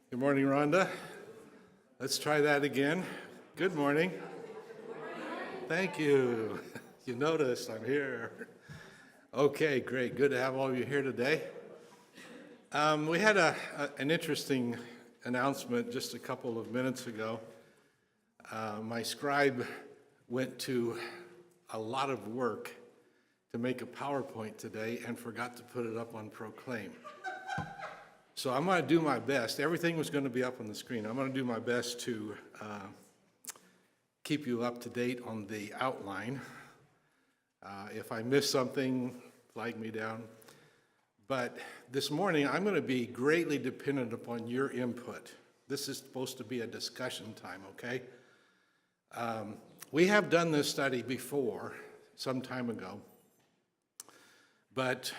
Good morning, Rhonda. Let's try that again. Good morning. Thank you. You noticed I'm here. Okay, great. Good to have all of you here today. We had an interesting announcement just a couple of minutes ago. My scribe went to a lot of work to make a PowerPoint today and forgot to put it up on Proclaim. So I'm going to do my best. Everything was going to be up on the screen. I'm going to do my best to keep you up to date on the outline. If I miss something, flag me down. But this morning, I'm going to be greatly dependent upon your input. This is supposed to be a discussion time, okay? We have done this study before, some time ago. But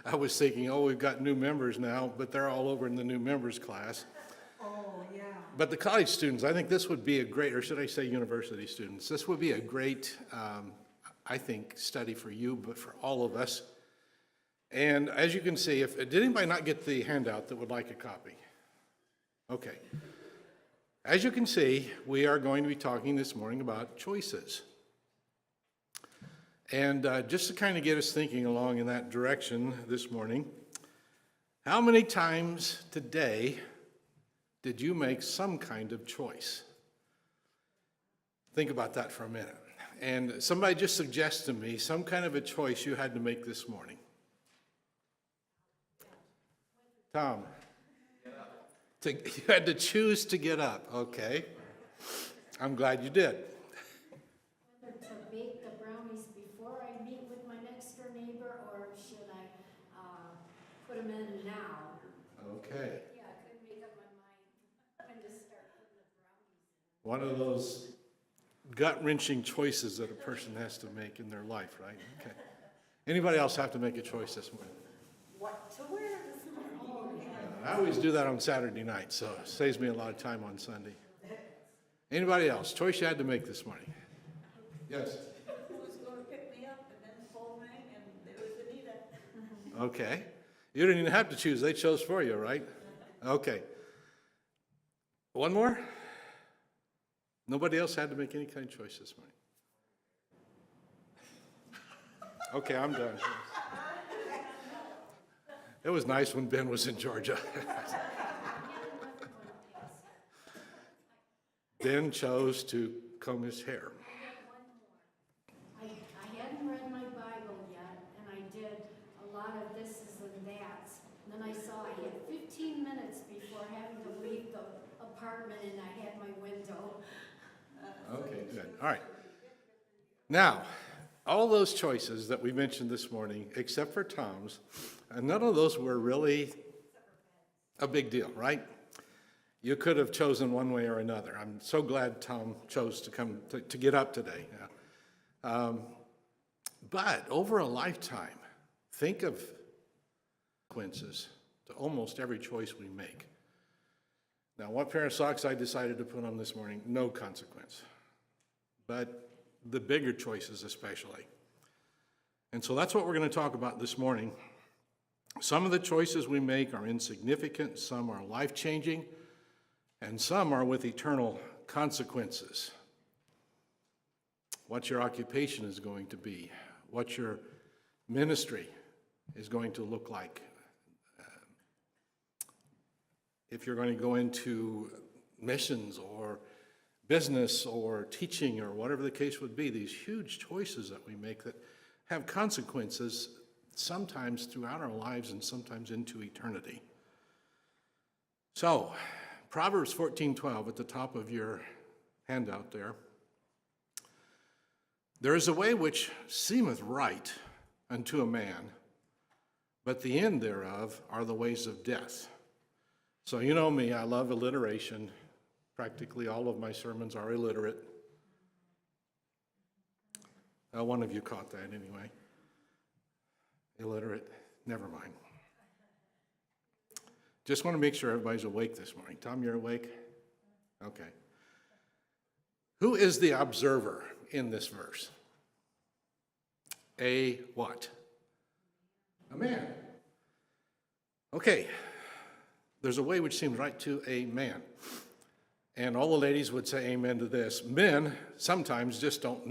I was thinking, we've got new members now, but they're all over in the new members class. Oh, yeah. But the college students, I think this would be a great, or should I say university students, this would be a great, I think, study for you, but for all of us. And as you can see, did anybody not get the handout that would like a copy? Okay. As you can see, we are going to be talking this morning about choices. And just to kind of get us thinking along in that direction this morning, how many times today did you make some kind of choice? Think about that for a minute. And somebody just suggested to me some kind of a choice you had to make this morning. Tom? You had to choose to get up. Okay. I'm glad you did. Whether to bake the brownies before I meet with my next door neighbor, or should I put them in now? Okay. Yeah, I couldn't make up my mind when to start putting the brownies in. One of those gut-wrenching choices that a person has to make in their life, right? Okay. Anybody else have to make a choice this morning? What to wear this morning? Oh, yeah. I always do that on Saturday night, so it saves me a lot of time on Sunday. Anybody else? Choice you had to make this morning? Yes. Who was going to pick me up, and then the phone rang, and there was Anita. Okay. You didn't even have to choose. They chose for you, right? Okay. One more? Nobody else had to make any kind of choice this morning? Okay, I'm done. It was nice when Ben was in Georgia. Ben chose to comb his hair. I hadn't read my Bible yet, and I did a lot of thises and that's. And then I saw I had 15 minutes before having to leave the apartment, and I had my window. Okay, good. All right. Now, all those choices that we mentioned this morning, except for Tom's, and none of those were really a big deal, right? You could have chosen one way or another. I'm so glad Tom chose to come to get up today. But over a lifetime, think of consequences to almost every choice we make. Now, what pair of socks I decided to put on this morning, no consequence. But the bigger choices especially. And so that's what we're going to talk about this morning. Some of the choices we make are insignificant, some are life-changing, and some are with eternal consequences. What your occupation is going to be, what your ministry is going to look like. If you're going to go into missions or business or teaching or whatever the case would be, these huge choices that we make that have consequences sometimes throughout our lives and sometimes into eternity. So, Proverbs 14:12 at the top of your handout there. There is a way which seemeth right unto a man, but the end thereof are the ways of death. So you know me, I love alliteration. Practically all of my sermons are illiterate. One of you caught that anyway. Illiterate, never mind. Just want to make sure everybody's awake this morning. Tom, you're awake? Okay. Who is the observer in this verse? A what? A man. Okay. there's a way which seems right to a man. And all the ladies would say amen to this. Men sometimes just don't